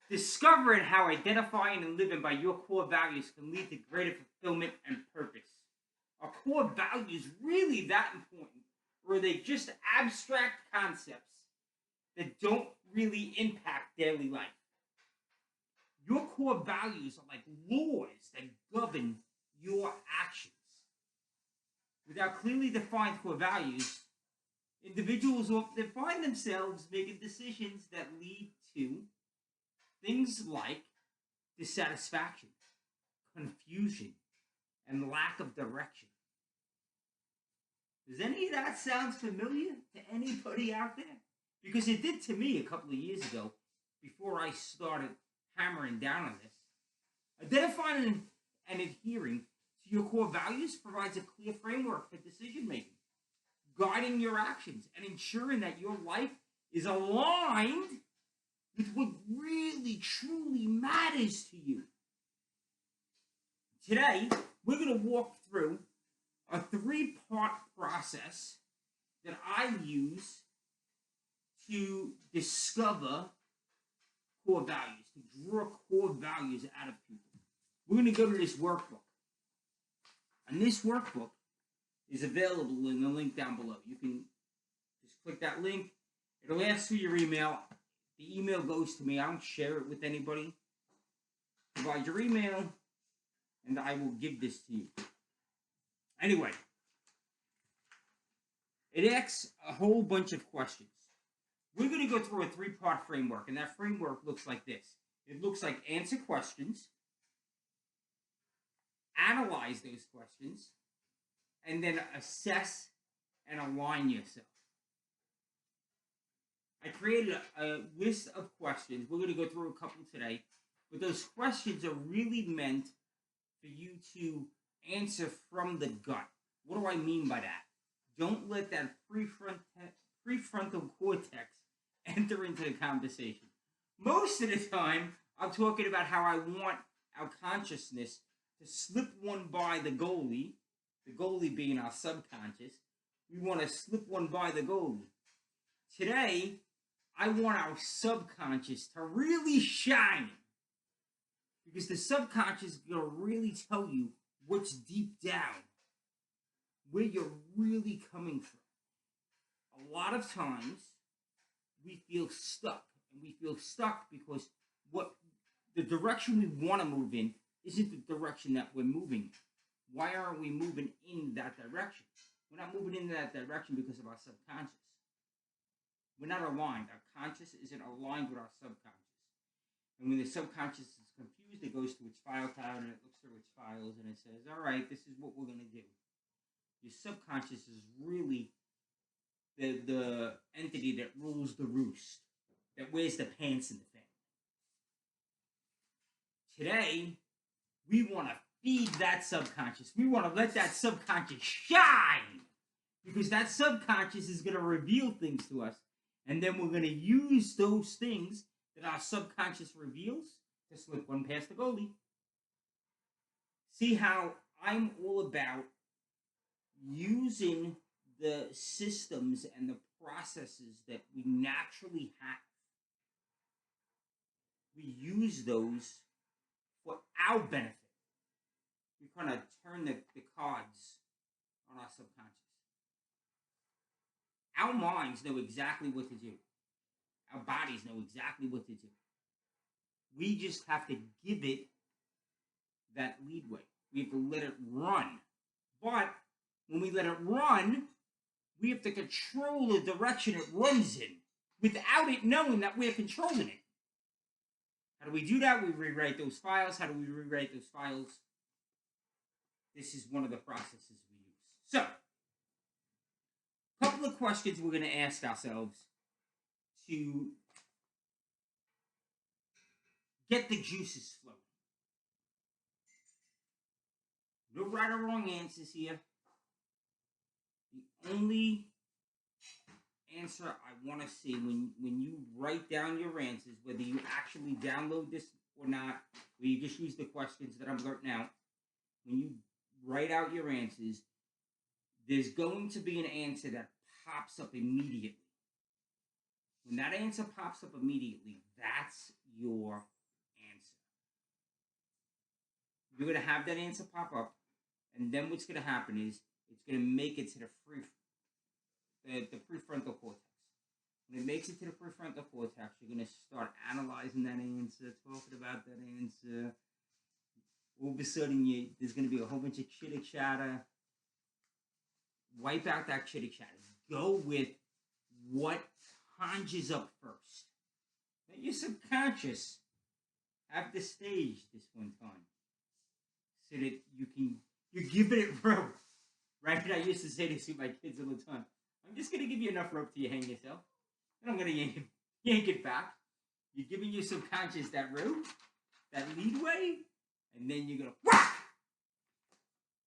Discovering how identifying and living by your core values can lead to greater fulfillment and purpose. Are core values really that important? Or are they just abstract concepts that don't really impact daily life? Your core values are like laws that govern your actions. Without clearly defined core values, individuals often find themselves making decisions that lead to things like dissatisfaction, confusion, and lack of direction. Does any of that sound familiar to anybody out there? Because it did to me a couple of years ago before I started hammering down on this. Identifying and adhering to your core values provides a clear framework for decision making, guiding your actions and ensuring that your life is aligned with what really truly matters to you. Today, we're going to walk through a three-part process that I use to discover core values, to draw core values out of people. We're going to go to this workbook. And this workbook is available in the link down below. You can just click that link. It'll ask for your email. The email goes to me. I don't share it with anybody. Provide your email, and I will give this to you. Anyway, it asks a whole bunch of questions. We're going to go through a three-part framework, and that framework looks like this. It looks like answer questions, analyze those questions, and then assess and align yourself. I created a list of questions. We're going to go through a couple today, but those questions are really meant for you to answer from the gut. What do I mean by that? Don't let that prefrontal cortex enter into the conversation. Most of the time, I'm talking about how I want our consciousness to slip one by the goalie being our subconscious. We want to slip one by the goalie. Today, I want our subconscious to really shine, because the subconscious is going to really tell you what's deep down, where you're really coming from. A lot of times, we feel stuck, and we feel stuck because what the direction we want to move in isn't the direction that we're moving in. Why aren't we moving in that direction? We're not moving in that direction because of our subconscious. We're not aligned. Our conscious isn't aligned with our subconscious. And when the subconscious is confused, it goes to its file cabinet, and it looks through its files, and it says, all right, this is what we're going to do. Your subconscious is really the entity that rules the roost, that wears the pants in the family. Today, we want to feed that subconscious. We want to let that subconscious shine, because that subconscious is going to reveal things to us, and then we're going to use those things that our subconscious reveals to slip one past the goalie. See how I'm all about using the systems and the processes that we naturally have. We use those for our benefit. We kind of turn the cards on our subconscious. Our minds know exactly what to do. Our bodies know exactly what to do. We just have to give it that leadway. We have to let it run. But when we let it run, we have to control the direction it runs in without it knowing that we're controlling it. How do we do that? We rewrite those files. How do we rewrite those files? This is one of the processes we use. So, a couple of questions we're going to ask ourselves to get the juices flowing. No right or wrong answers here. The only answer I want to see when you write down your answers, whether you actually download this or not, or you just use the questions that I'm blurting out, when you write out your answers, there's going to be an answer that pops up immediately. When that answer pops up immediately, that's your You're going to have that answer pop up, and then what's going to happen is it's going to make it to the prefrontal cortex. When it makes it to the prefrontal cortex, you're going to start analyzing that answer, talking about that answer. All of a sudden, there's going to be a whole bunch of chitter chatter. Wipe out that chitter chatter. Go with what conjures up first. Let your subconscious have the stage this one time, so that you're giving it rope. Right? I used to say this to my kids all the time. I'm just going to give you enough rope till you hang yourself. Then I'm going to yank it back. You're giving your subconscious that rope, that leadway, and then you're going to whack!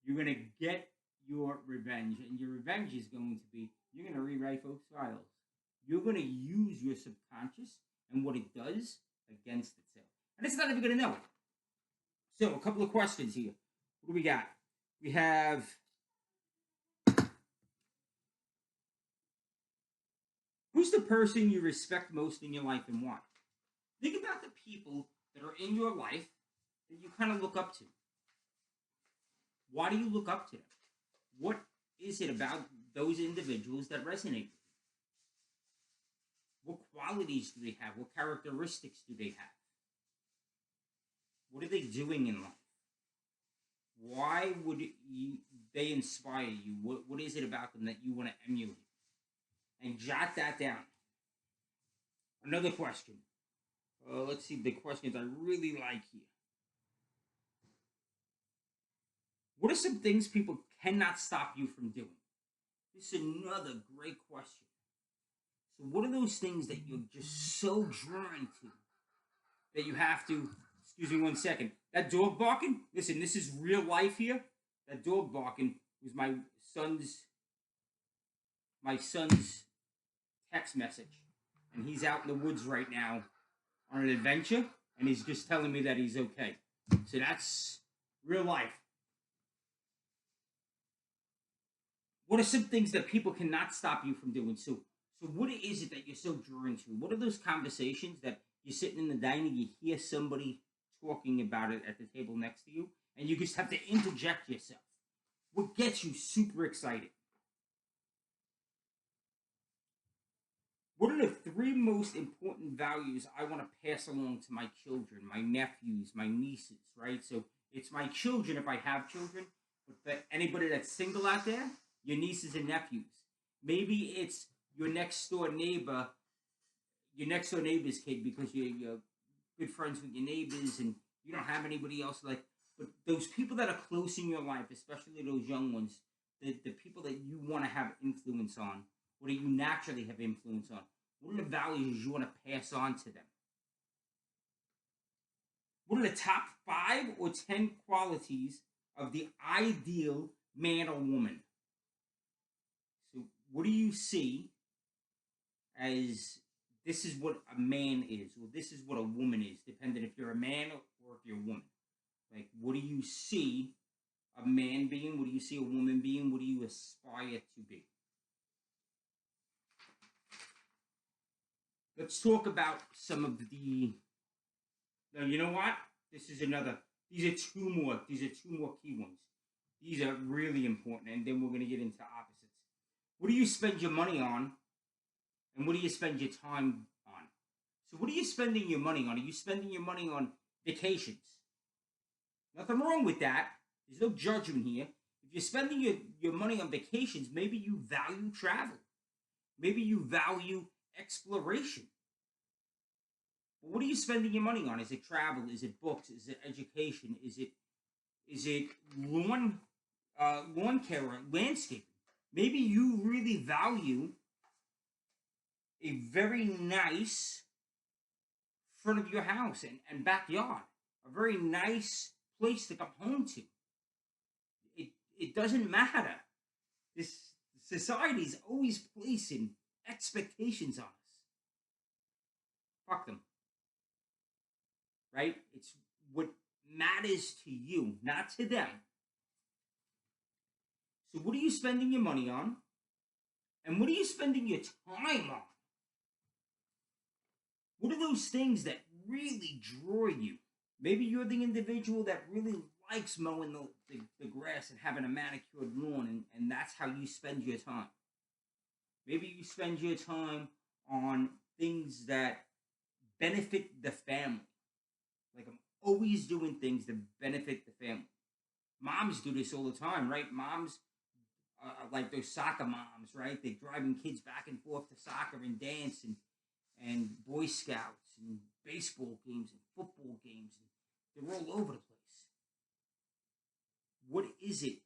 You're going to get your revenge. And your revenge is going to be, you're going to rewrite folks' files. You're going to use your subconscious and what it does against itself. And it's not even going to know it. So, a couple of questions here. What do we got? We have... Who's the person you respect most in your life and why? Think about the people that are in your life that you kind of look up to. Why do you look up to them? What is it about those individuals that resonate with you? What qualities do they have? What characteristics do they have? What are they doing in life? Why would they inspire you? What is it about them that you want to emulate? And jot that down. Another question. Let's see the questions I really like here. What are some things people cannot stop you from doing? This is another great question. So what are those things that you're just so drawn to that you have to... Excuse me 1 second. That dog barking? Listen, this is real life here. That dog barking was my son's text message, and he's out in the woods right now on an adventure, and he's just telling me that he's okay. So that's real life. What are some things that people cannot stop you from doing? So what is it that you're so drawn to? What are those conversations that you're sitting in the dining, you hear somebody talking about it at the table next to you, and you just have to interject yourself? What gets you super excited? What are the 3 most important values I want to pass along to my children, my nephews, my nieces, right? So it's my children if I have children, but for anybody that's single out there, your nieces and nephews. Maybe it's your next door neighbor's kid, because you're good friends with your neighbors and you don't have anybody else like. But those people that are close in your life, especially those young ones, the people that you want to have influence on, what do you naturally have influence on? What are the values you want to pass on to them? What are the top 5 or 10 qualities of the ideal man or woman? So what do you see as this is what a man is, or this is what a woman is, depending if you're a man or if you're a woman? Like, what do you see a man being? What do you see a woman being? What do you aspire to be? Let's talk about some of the... Now, you know what? These are 2 more key ones. These are really important, and then we're going to get into opposites. What do you spend your money on, and what do you spend your time on? So what are you spending your money on? Are you spending your money on vacations? Nothing wrong with that. There's no judgment here. If you're spending your money on vacations, maybe you value travel. Maybe you value exploration. But what are you spending your money on? Is it travel? Is it books? Is it education? Is it lawn care, landscaping? Maybe you really value a very nice front of your house and backyard, a very nice place to come home to. It doesn't matter. This society is always placing expectations on us. Fuck them. Right? It's what matters to you, not to them. So what are you spending your money on? And what are you spending your time on? What are those things that really draw you? Maybe you're the individual that really likes mowing the grass and having a manicured lawn, and that's how you spend your time. Maybe you spend your time on things that benefit the family. Like I'm always doing things that benefit the family. Moms do this all the time, right? Moms, like those soccer moms, right? They're driving kids back and forth to soccer and dance and Boy Scouts and baseball games and football games. And they're all over the place. What is it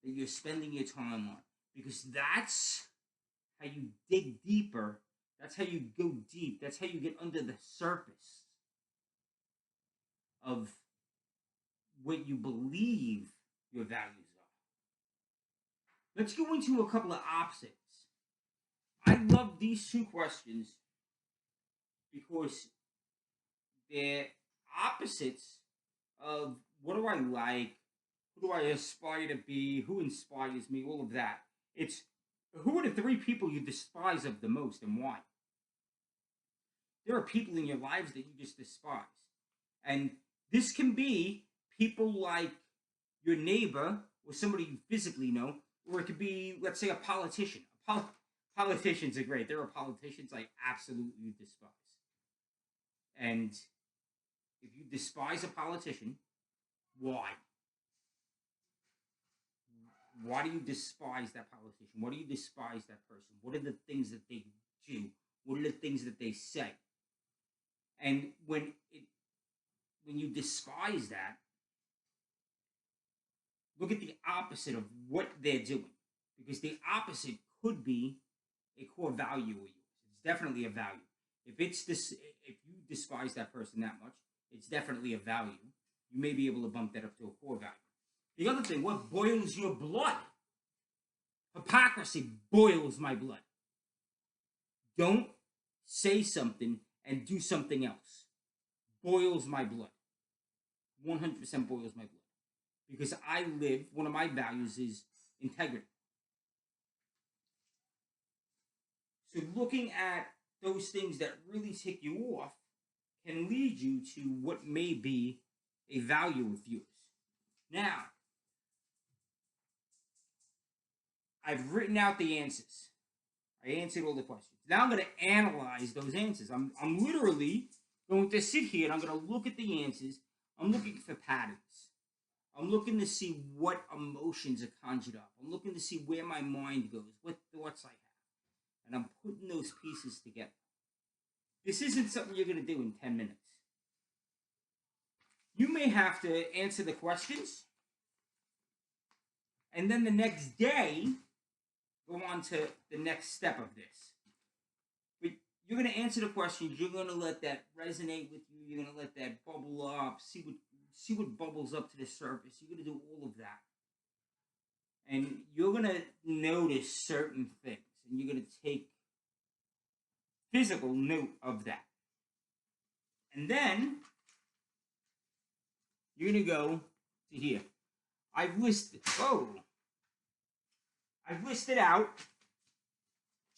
that you're spending your time on? Because that's how you dig deeper. That's how you go deep. That's how you get under the surface of what you believe your values are. Let's go into a couple of opposites. I love these two questions because they're opposites of what do I like, who do I aspire to be, who inspires me, all of that. It's who are the three people you despise of the most and why? There are people in your lives that you just despise. And this can be people like your neighbor or somebody you physically know, or it could be, let's say, a politician. Politicians are great. There are politicians I absolutely despise. And if you despise a politician, why? Why do you despise that politician? Why do you despise that person? What are the things that they do? What are the things that they say? And when you despise that, look at the opposite of what they're doing. Because the opposite could be a core value of yours. It's definitely a value. If you despise that person that much, it's definitely a value. You may be able to bump that up to a core value. The other thing, what boils your blood? Hypocrisy boils my blood. Don't say something and do something else. Boils my blood. 100% boils my blood. Because one of my values is integrity. So looking at those things that really tick you off can lead you to what may be a value of yours. Now, I've written out the answers. I answered all the questions. Now I'm going to analyze those answers. I'm literally going to sit here and I'm going to look at the answers. I'm looking for patterns. I'm looking to see what emotions are conjured up. I'm looking to see where my mind goes, what thoughts I have. And I'm putting those pieces together. This isn't something you're going to do in 10 minutes. You may have to answer the questions, and then the next day, go on to the next step of this. But you're going to answer the questions. You're going to let that resonate with you. You're going to let that bubble up. See what bubbles up to the surface. You're going to do all of that. And you're going to notice certain things. And you're going to take physical note of that. And then you're going to go to here. I've listed out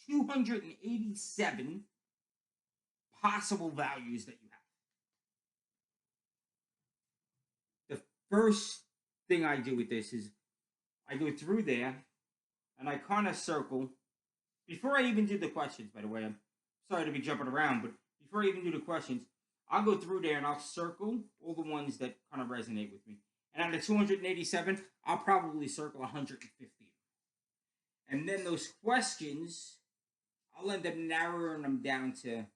287 possible values that you have. The first thing I do with this is I go through there and I kind of circle. Before I even do the questions, by the way, I'm sorry to be jumping around, but before I even do the questions, I'll go through there and I'll circle all the ones that kind of resonate with me. And out of 287, I'll probably circle 150. And then those questions, I'll end up narrowing them down to,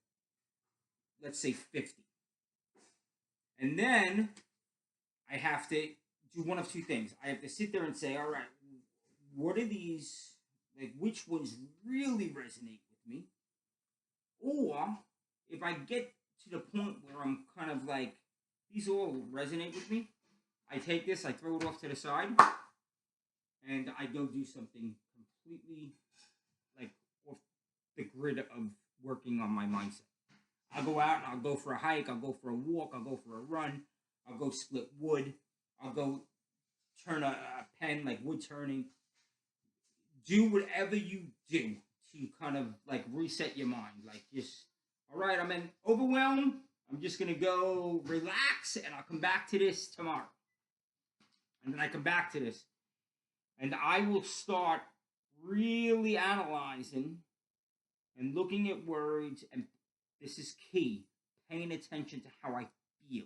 let's say, 50. And then I have to do one of two things. I have to sit there and say, all right, what are these, like, which ones really resonate with me? Or if I get to the point where I'm kind of like, these all resonate with me, I take this, I throw it off to the side, and I go do something completely like off the grid of working on my mindset. I'll go out and I'll go for a hike, I'll go for a walk, I'll go for a run, I'll go split wood, I'll go turn a pen, like wood turning. Do whatever you do to kind of like reset your mind. Like just, all right, I'm in overwhelm. I'm just going to go relax and I'll come back to this tomorrow. And then I come back to this, and I will start really analyzing and looking at words, and this is key, paying attention to how I feel.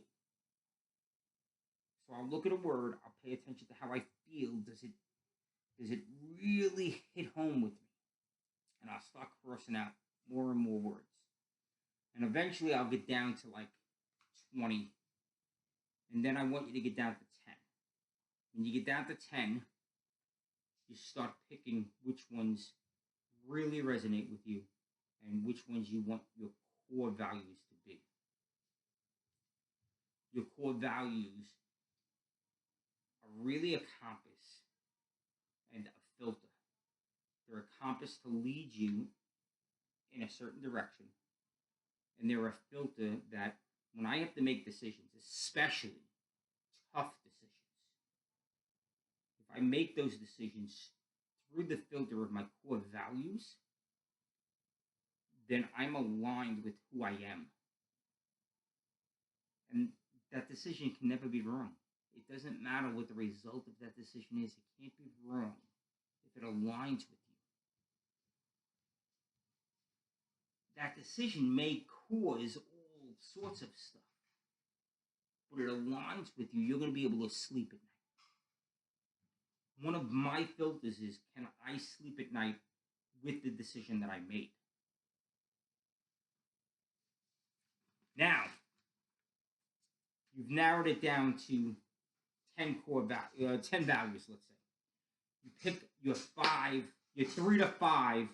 So I'll look at a word, I'll pay attention to how I feel. Does it really hit home with me? And I'll start crossing out more and more words. And eventually I'll get down to like 20. And then I want you to get down to 10. When you get down to 10, you start picking which ones really resonate with you and which ones you want your core values to be. Your core values are really a compass and a filter. They're a compass to lead you in a certain direction. And they're a filter that when I have to make decisions, especially tough decisions, if I make those decisions through the filter of my core values, then I'm aligned with who I am. And that decision can never be wrong. It doesn't matter what the result of that decision is. It can't be wrong if it aligns with you. That decision may cause all sorts of stuff, but it aligns with you. You're going to be able to sleep at night. One of my filters is, can I sleep at night with the decision that I made? Now, you've narrowed it down to 10 10 values, let's say. You pick your 3 to 5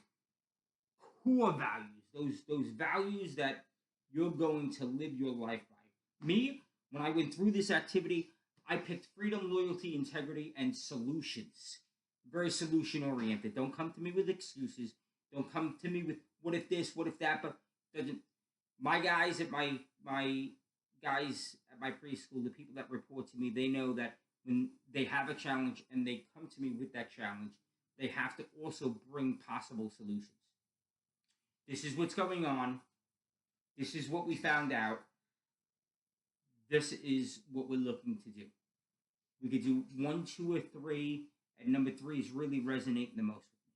core values, those values that you're going to live your life by. Me, when I went through this activity, I picked freedom, loyalty, integrity, and solutions. Very solution oriented. Don't come to me with excuses. Don't come to me with what if this, what if that. But my guys at my guys at my preschool, the people that report to me, they know that when they have a challenge and they come to me with that challenge, they have to also bring possible solutions. This is what's going on. This is what we found out. This is what we're looking to do. We could do 1, 2, or 3, and number 3 is really resonating the most with me.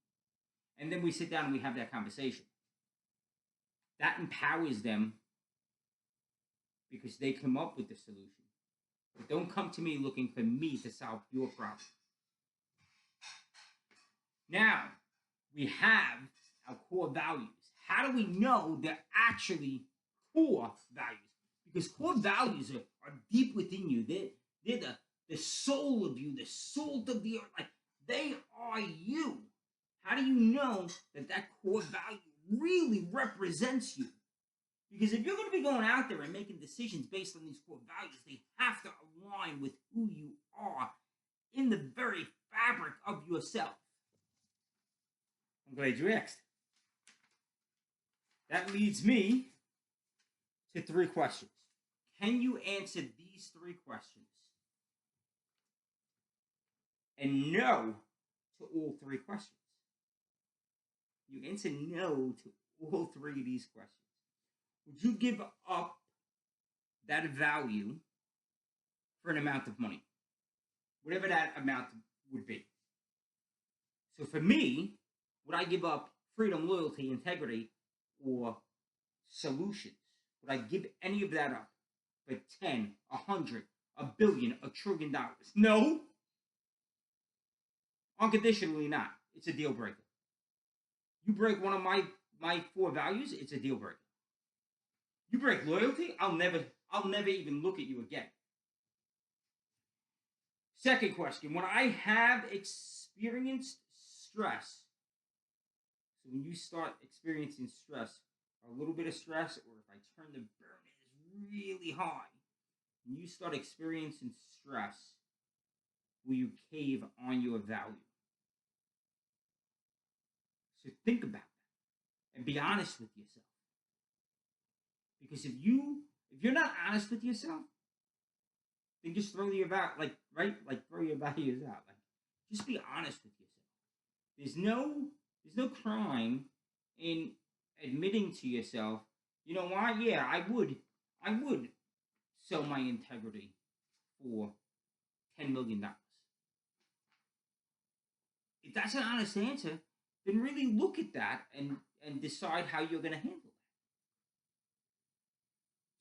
And then we sit down and we have that conversation. That empowers them because they come up with the solution. But don't come to me looking for me to solve your problem. Now, we have our core values. How do we know they're actually core values? Because core values are deep within you. They're the soul of you, the salt of the earth. Like, they are you. How do you know that core value really represents you? Because if you're going to be going out there and making decisions based on these core values, they have to align with who you are in the very fabric of yourself. I'm glad you asked. That leads me to 3 questions. Can you answer these 3 questions and no to all 3 questions? You answer no to all 3 of these questions. Would you give up that value for an amount of money? Whatever that amount would be. So for me, would I give up freedom, loyalty, integrity, or solutions? Would I give any of that up for 10, 100, a billion, $1 trillion? No. Unconditionally not. It's a deal breaker. You break one of my 4 values, it's a deal breaker. You break loyalty, I'll never even look at you again. Second question, when I have experienced stress, so when you start experiencing stress, a little bit of stress, or if I turn the burn is really high, when you start experiencing stress, will you cave on your value? So think about that and be honest with yourself. Because if you're not honest with yourself, then just throw your value, throw your values out. Like, just be honest with yourself. There's no crime in admitting to yourself, you know what? Yeah, I would sell my integrity for $10 million. If that's an honest answer, then really look at that and decide how you're going to handle it.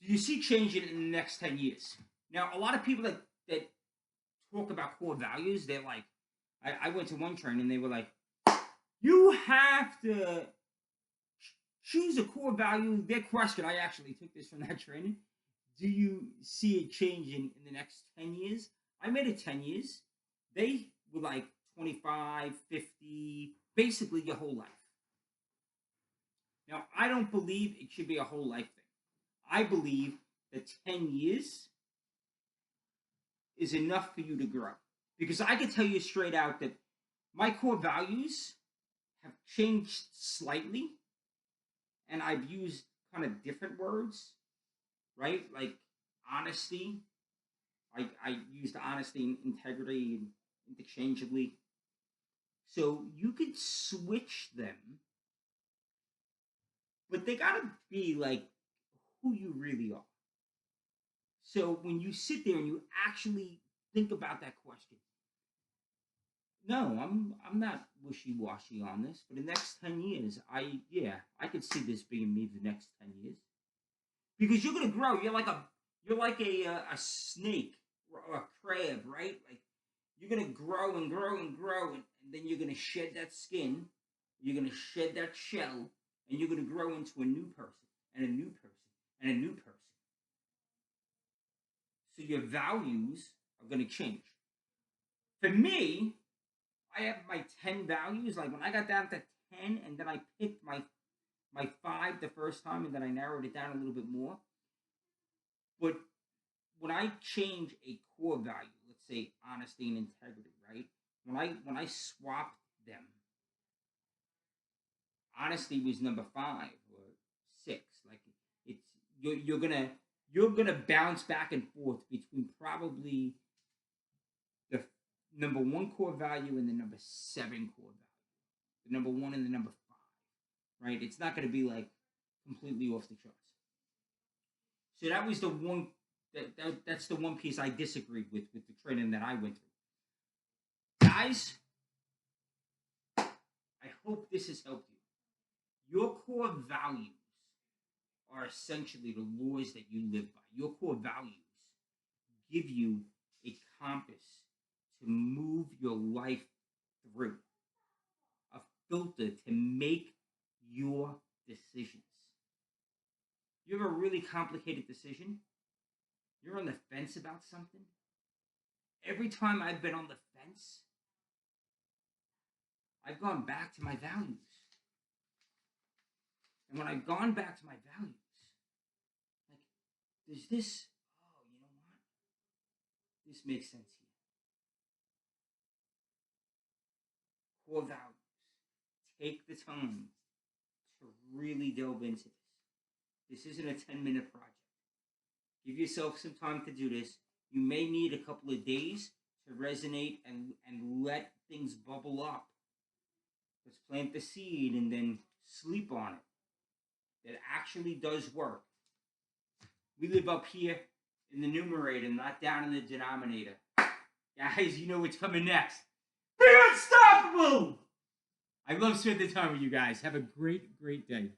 Do you see changing in the next 10 years? Now, a lot of people that talk about core values, they're like, I went to one training and they were like, you have to choose a core value. Their question, I actually took this from that training. Do you see it changing in the next 10 years? I made it 10 years. They were like 25, 50, basically your whole life. Now, I don't believe it should be a whole life thing. I believe that 10 years is enough for you to grow. Because I can tell you straight out that my core values have changed slightly, and I've used kind of different words, right? Like honesty. I used honesty and integrity interchangeably. So you could switch them, but they gotta be like who you really are. So when you sit there and you actually think about that question, no, I'm not wishy washy on this. For the next 10 years, I could see this being me the next 10 years because you're gonna grow. You're like a snake or a crab, right? Like you're gonna grow and grow and grow, and then you're gonna shed that skin, you're gonna shed that shell, and you're gonna grow into a new person and a new person and a new person. So your values are gonna change. For me, I have my 10 values. Like when I got down to 10 and then I picked my five the first time and then I narrowed it down a little bit more. But when I change a core value, let's say honesty and integrity, right? When I swapped them, honesty was number 5 or 6. Like it's you're gonna bounce back and forth between probably the number 1 core value and the number 7 core value. The number 1 and the number 5. Right? It's not gonna be like completely off the charts. So that was the one that's the one piece I disagreed with the training that I went through. Guys, I hope this has helped you. Your core values are essentially the laws that you live by. Your core values give you a compass to move your life through, a filter to make your decisions. You have a really complicated decision, you're on the fence about something. Every time I've been on the fence, I've gone back to my values. And when I've gone back to my values, like, there's this, oh, you know what? This makes sense here. Core values. Take the time to really delve into this. This isn't a 10-minute project. Give yourself some time to do this. You may need a couple of days to resonate and let things bubble up. Let's plant the seed and then sleep on it. That actually does work. We live up here in the numerator, not down in the denominator. Guys, you know what's coming next. Be unstoppable! I love spending time with you guys. Have a great, great day.